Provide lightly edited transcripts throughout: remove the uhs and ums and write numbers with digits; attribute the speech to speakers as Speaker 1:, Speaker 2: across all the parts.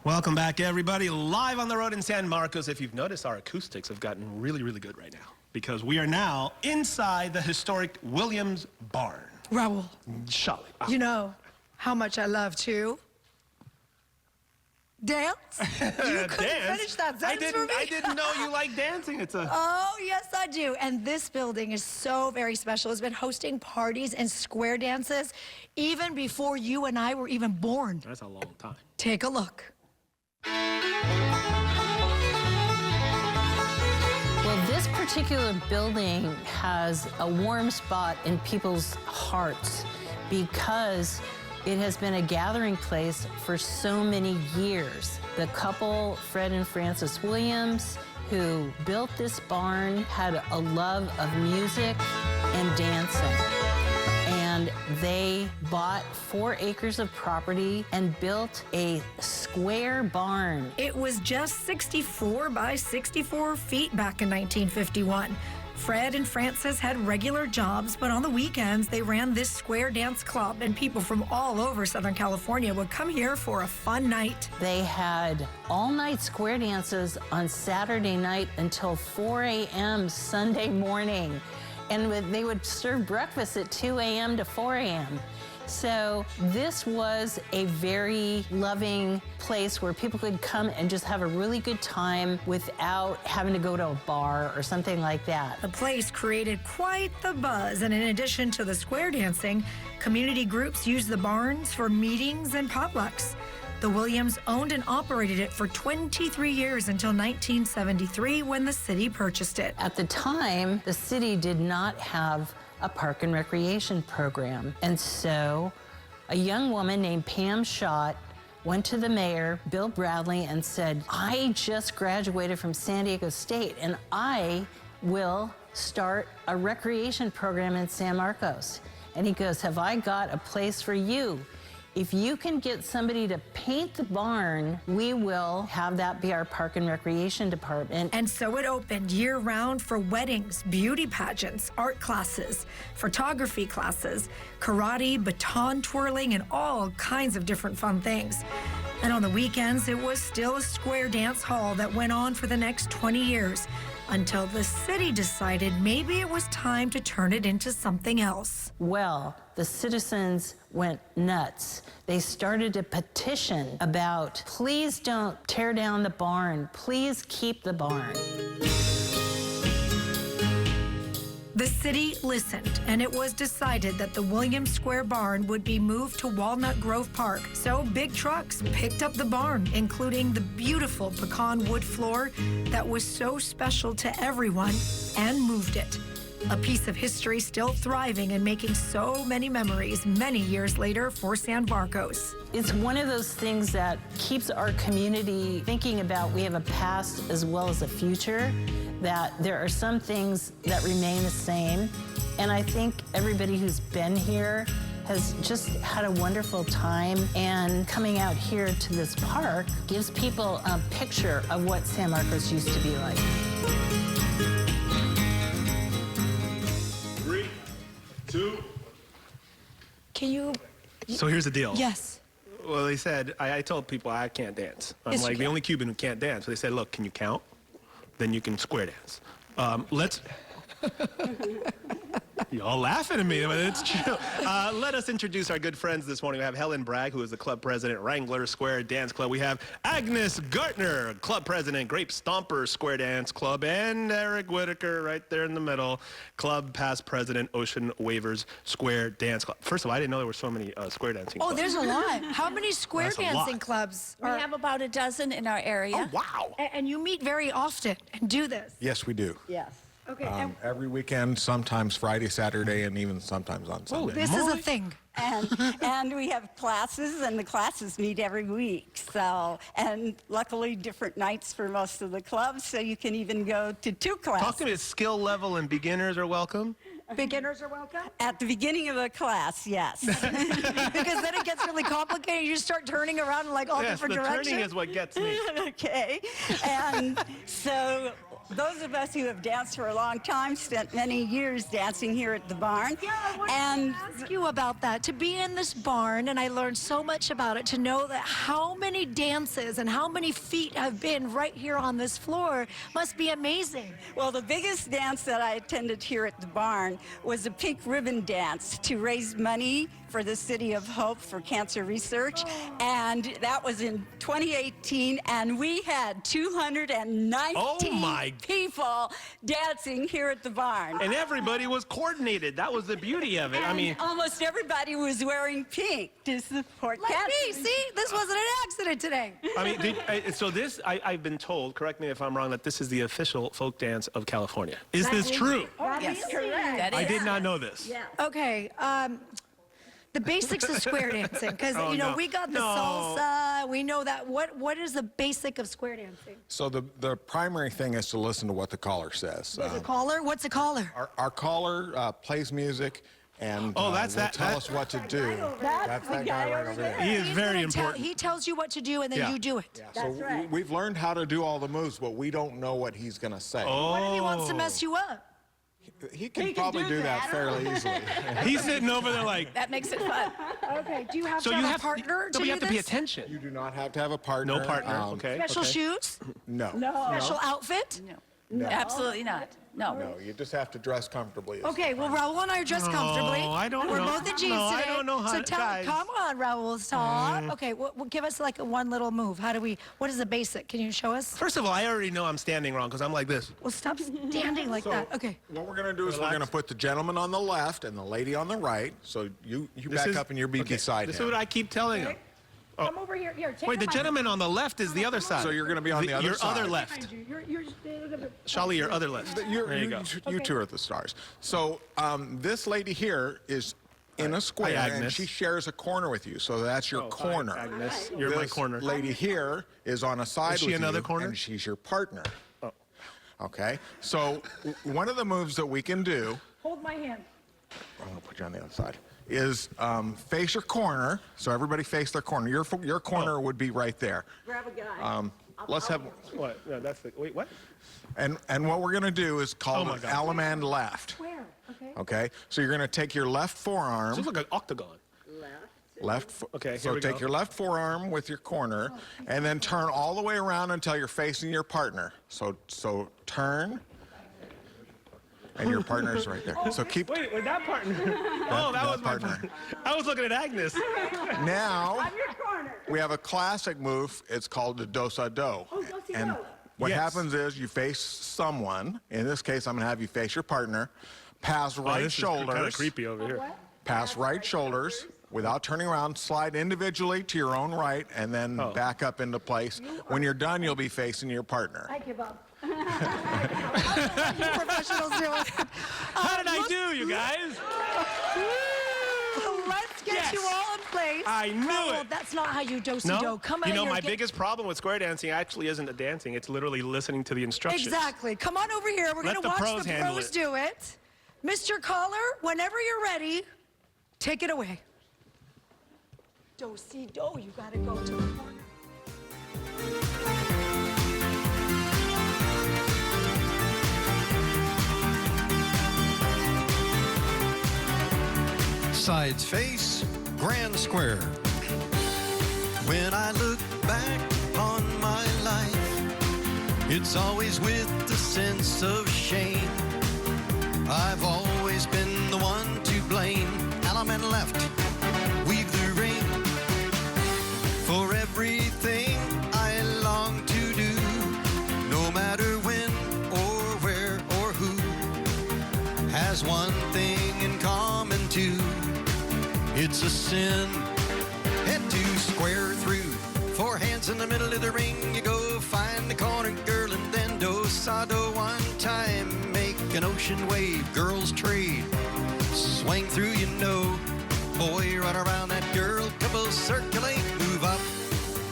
Speaker 1: Welcome back, everybody. Live on the road in San Marcos. If you've noticed, our acoustics have gotten really, really good right now because we are now inside the historic Williams Barn.
Speaker 2: Raul,
Speaker 1: Shally.
Speaker 2: you know how much I love to dance. You couldn't finish that sentence for me.
Speaker 1: I didn't know you like dancing. It's a...
Speaker 2: Oh, yes, I do. And this building is so very special. It's been hosting parties and square dances even before you and I were even born.
Speaker 1: That's a long time.
Speaker 3: Take a look.
Speaker 4: Well, this particular building has a warm spot in people's hearts because it has been a gathering place for so many years. The couple, Fred and Frances Williams, who built this barn, had a love of music and dancing. And they bought 4 acres of property and built a square barn.
Speaker 2: It was just 64 by 64 feet back in 1951. Fred and Frances had regular jobs, but on the weekends, they ran this square dance club, and people from all over Southern California would come here for a fun night.
Speaker 4: They had all-night square dances on Saturday night until 4 a.m. Sunday morning. And they would serve breakfast at 2 a.m. to 4 a.m. So this was a very loving place where people could come and just have a really good time without having to go to a bar or something like that.
Speaker 2: The place created quite the buzz, and in addition to the square dancing, community groups used the barns for meetings and potlucks. The Williams owned and operated it for 23 years until 1973 when the city purchased it.
Speaker 4: At the time, the city did not have a park and recreation program. And so a young woman named Pam Schott went to the mayor, Bill Bradley, and said, I just graduated from San Diego State and I will start a recreation program in San Marcos. And he goes, have I got a place for you? If you can get somebody to paint the barn, we will have that be our park and recreation department.
Speaker 2: And so it opened year-round for weddings, beauty pageants, art classes, photography classes, karate, baton twirling, and all kinds of different fun things. And on the weekends, it was still a square dance hall that went on for the next 20 years until the city decided maybe it was time to turn it into something else.
Speaker 4: Well, the citizens went nuts. They started a petition about, please don't tear down the barn, please keep the barn.
Speaker 2: The city listened, and it was decided that the Williams Square barn would be moved to Walnut Grove Park. So big trucks picked up the barn, including the beautiful pecan wood floor that was so special to everyone, and moved it. A piece of history still thriving and making so many memories many years later for San Marcos.
Speaker 4: It's one of those things that keeps our community thinking about we have a past as well as a future, that there are some things that remain the same. And I think everybody who's been here has just had a wonderful time, and coming out here to this park gives people a picture of what San Marcos used to be like.
Speaker 1: 3, 2.
Speaker 2: Can you?
Speaker 1: So here's the deal.
Speaker 2: Yes.
Speaker 1: Well, they said, I told people I can't dance. I'm
Speaker 2: Yes,
Speaker 1: like
Speaker 2: you
Speaker 1: the
Speaker 2: can.
Speaker 1: only Cuban who can't dance. So they said, look, can you count? Then you can square dance. Let's... Y'all laughing at me, but it's true. Let us introduce our good friends this morning. We have Helen Bragg, who is the club president, Wrangler Square Dance Club. We have Agnes Gartner, club president, Grape Stomper Square Dance Club, and Eric Whitaker right there in the middle, club past president, Ocean Wavers Square Dance Club. First of all, I didn't know there were so many square dancing clubs.
Speaker 2: Oh, there's a lot. How many square
Speaker 1: That's a
Speaker 2: dancing
Speaker 1: lot.
Speaker 2: clubs?
Speaker 5: We have about a dozen in our area.
Speaker 1: Oh, wow.
Speaker 2: And you meet very often and do this.
Speaker 6: Yes, we do.
Speaker 5: Yes.
Speaker 2: Okay. And
Speaker 6: Every weekend, sometimes Friday, Saturday, and even sometimes on Sunday.
Speaker 2: this is a thing.
Speaker 5: And we have classes, and the classes meet every week. So, and luckily different nights for most of the clubs, so you can even go to 2 classes.
Speaker 1: Talk to me, skill level and beginners are welcome?
Speaker 2: Beginners are welcome?
Speaker 5: At the beginning of the class, yes.
Speaker 2: Because then it gets really complicated. You start turning around in like all
Speaker 1: Yes,
Speaker 2: different
Speaker 1: the
Speaker 2: directions.
Speaker 1: turning is what gets me.
Speaker 5: Okay. And so Those of us who have danced for a long time spent many years dancing here at the barn.
Speaker 2: Yeah, I wanted
Speaker 5: and
Speaker 2: to ask you about that. To be in this barn, and I learned so much about it, to know that how many dances and how many feet have been right here on this floor must be amazing.
Speaker 5: well, the biggest dance that I attended here at the barn was a pink ribbon dance to raise money for the City of Hope for cancer research. And that was in 2018, and we had 219
Speaker 1: Oh, my.
Speaker 5: people dancing here at the barn.
Speaker 1: And everybody was coordinated. That was the beauty of it. I
Speaker 5: And
Speaker 1: mean,
Speaker 5: almost everybody was wearing pink to support
Speaker 2: Like
Speaker 5: cancer.
Speaker 2: me, see? This wasn't an accident today.
Speaker 1: I mean, so this, I've been told, correct me if I'm wrong, that this is the official folk dance of California. Is this true?
Speaker 5: Yes, correct.
Speaker 3: That
Speaker 1: I
Speaker 3: is.
Speaker 1: did not know this.
Speaker 5: Yeah.
Speaker 2: Okay, the basics of square dancing, because,
Speaker 1: Oh,
Speaker 2: you know,
Speaker 1: no.
Speaker 2: we got the
Speaker 1: No.
Speaker 2: salsa, we know that. What is the basic of square dancing?
Speaker 6: So the primary thing is to listen to what the caller says.
Speaker 2: There's a caller? What's a caller?
Speaker 6: Our caller plays music and
Speaker 1: Oh, that's
Speaker 6: will
Speaker 1: that-
Speaker 6: tell
Speaker 1: that-
Speaker 6: us what to do. That's that guy right over there.
Speaker 1: He is
Speaker 2: He's
Speaker 1: very
Speaker 2: gonna tell-
Speaker 1: important.
Speaker 2: He tells you what to do, and then
Speaker 1: Yeah.
Speaker 2: you do it.
Speaker 6: Yeah,
Speaker 5: That's
Speaker 6: so
Speaker 5: right.
Speaker 6: we've learned how to do all the moves, but we don't know what he's going to say.
Speaker 2: What if he wants to
Speaker 1: Oh.
Speaker 2: mess you up?
Speaker 6: He can probably do that fairly easily.
Speaker 1: He's sitting over there like,
Speaker 3: That makes it fun.
Speaker 2: Okay, do you have
Speaker 1: so
Speaker 2: to
Speaker 1: you
Speaker 2: have
Speaker 1: have
Speaker 2: a partner
Speaker 1: no,
Speaker 2: to
Speaker 1: but you
Speaker 2: do
Speaker 1: have to
Speaker 2: this?
Speaker 1: pay attention.
Speaker 6: You do not have to have a partner.
Speaker 1: No partner. Okay.
Speaker 2: Special
Speaker 1: okay.
Speaker 2: shoes?
Speaker 6: No.
Speaker 2: Special outfit?
Speaker 3: Absolutely not. No.
Speaker 6: No, you just have to dress comfortably.
Speaker 2: Okay, well, Raul and I are dressed comfortably.
Speaker 1: I don't
Speaker 2: We're
Speaker 1: know.
Speaker 2: both in jeans
Speaker 1: No, I
Speaker 2: today.
Speaker 1: don't know how
Speaker 2: So
Speaker 1: to-
Speaker 2: tell,
Speaker 1: guys.
Speaker 2: come on, Raul, stop. Okay, well, give us like one little move. How do we? What is the basic? Can you show us?
Speaker 1: First of all, I already know I'm standing wrong because I'm like this.
Speaker 2: Well, stop standing like that. Okay.
Speaker 6: What we're going to do is
Speaker 1: Relax.
Speaker 6: we're going to put the gentleman on the left and the lady on the right. So you back up and you'll be
Speaker 1: okay,
Speaker 6: beside
Speaker 1: This
Speaker 6: him.
Speaker 1: is what I keep telling him.
Speaker 2: Come over here. Here, take
Speaker 1: Wait, the gentleman on the left is the other side.
Speaker 6: So you're going to be on the other
Speaker 1: your
Speaker 6: side.
Speaker 1: other left.
Speaker 2: You're
Speaker 1: Shali, your other left. There you go.
Speaker 6: You two are the stars. So this lady here is in a square, and
Speaker 1: Agnes.
Speaker 6: she shares a corner with you. So that's your corner.
Speaker 1: Hi, Agnes. You're my
Speaker 6: This
Speaker 1: corner.
Speaker 6: lady here is on a side
Speaker 1: Is she
Speaker 6: with
Speaker 1: another
Speaker 6: you,
Speaker 1: corner?
Speaker 6: and she's your partner.
Speaker 1: Oh.
Speaker 6: Okay. So one of the moves that we can do,
Speaker 2: Hold my hand.
Speaker 6: I'm going to put you on the other side, is face your corner. So everybody face their corner. Your corner would be right there.
Speaker 5: Grab a guy.
Speaker 6: Let's have.
Speaker 1: What? No, that's the. Wait, what?
Speaker 6: And what we're going to do is call
Speaker 1: Oh, my
Speaker 6: it
Speaker 1: God.
Speaker 6: Alamand left.
Speaker 2: Where? Okay.
Speaker 6: Okay. So you're going to take your left forearm.
Speaker 1: This looks like an octagon. Okay, here
Speaker 6: So
Speaker 1: we
Speaker 6: take
Speaker 1: go.
Speaker 6: your left forearm with your corner, and then turn all the way around until you're facing your partner. So turn, and your partner's right there. So keep.
Speaker 1: Wait, that partner. Oh, that was my
Speaker 6: partner.
Speaker 1: partner. I was looking at Agnes.
Speaker 6: Now we have a classic move. It's called the do-sa-do. And what
Speaker 1: Yes.
Speaker 6: happens is you face someone. In this case, I'm going to have you face your partner. Pass right
Speaker 1: This is kind of
Speaker 6: shoulders.
Speaker 1: creepy over here.
Speaker 6: Pass right shoulders without turning around. Slide individually to your own right, and then back up into place. When you're done, you'll be facing your partner.
Speaker 2: I give up. Professionals do it.
Speaker 1: How did I do, you guys?
Speaker 2: Let's get
Speaker 1: Yes.
Speaker 2: you all in place.
Speaker 1: I knew
Speaker 2: Raul,
Speaker 1: it.
Speaker 2: That's not how you do-si-do.
Speaker 1: No.
Speaker 2: Come on
Speaker 1: You know,
Speaker 2: here,
Speaker 1: my
Speaker 2: get-
Speaker 1: biggest problem with square dancing actually isn't the dancing. It's literally listening to the instructions.
Speaker 2: Exactly. Come on over here. We're
Speaker 1: Let
Speaker 2: going to
Speaker 1: the
Speaker 2: watch
Speaker 1: pros
Speaker 2: the
Speaker 1: handle
Speaker 2: pros
Speaker 1: it.
Speaker 2: do it. Mr. Caller, whenever you're ready, take it away. Do-si-do. You got to go to the corner.
Speaker 7: Sides face, grand square. When I look back on my life, it's always with a sense of shame. I've always been the one to blame. Element left, weave the ring. For everything I long to do, no matter when or where or who, has one thing in common too. It's a sin. Head to square through. Four hands in the middle of the ring. You go find the corner girl and then do-sa-do one time. Make an ocean wave, girls trade. Swing through, you know. Boy, run around that girl. Couple circulate, move up,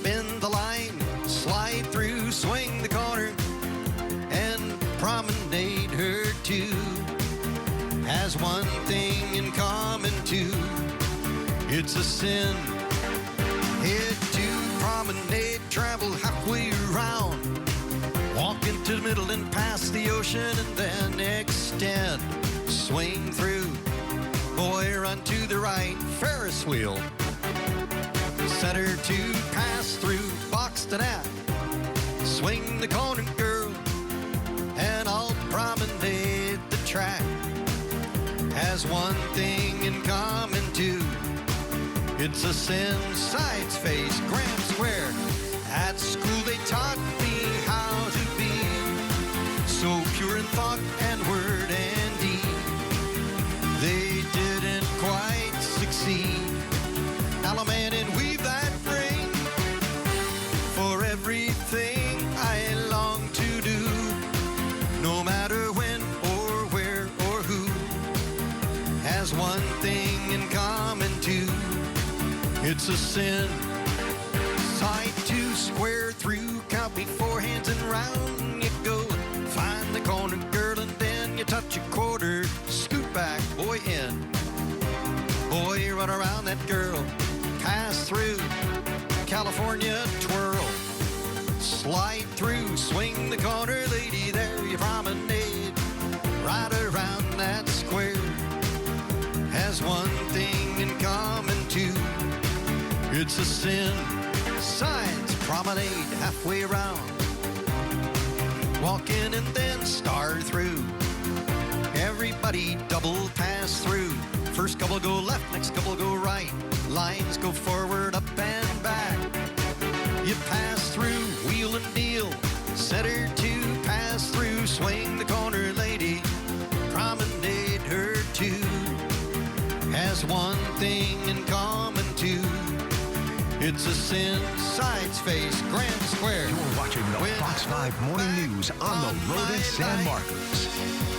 Speaker 7: bend the line, slide through, swing the corner, and promenade her too. Has one thing in common too. It's a sin. Head to promenade, travel halfway around. Walk into the middle and pass ocean and then extend. Swing through, boy, run to the right, Ferris wheel. Center to pass through, box to net. Swing the corner, girl, and I'll promenade the track. Has one thing in common too. It's a sin, sides face, Grand Square. At school they taught me how to be so pure in thought and word and deed. They didn't quite succeed. Allemande and weave that ring for everything I long to do, no matter when or where or who. Has one thing in common too. It's a sin. Side to square through, count before hands and round you go. Find the corner, girl, and then you touch a quarter. Scoot back, boy, in. Boy, run around that girl. Pass through, California twirl. Slide through, swing the corner, lady, there you promenade. Right around that square. Has one thing in common too. It's a sin. Sides promenade halfway around. Walk in and then star through. Everybody double pass through. First couple go left, next couple go right. Lines go forward, up and back. You pass through, wheel and deal. Center to pass through. Swing the corner, lady. Promenade her too. Has one thing in common too. It's a sin, sides face, Grand Square.
Speaker 8: You're watching the Fox 5 Morning News on the road in San Marcos.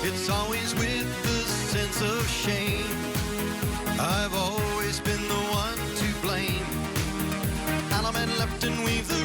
Speaker 7: It's always with the sense of shame. I've always been the one to blame. Allemande left and weave the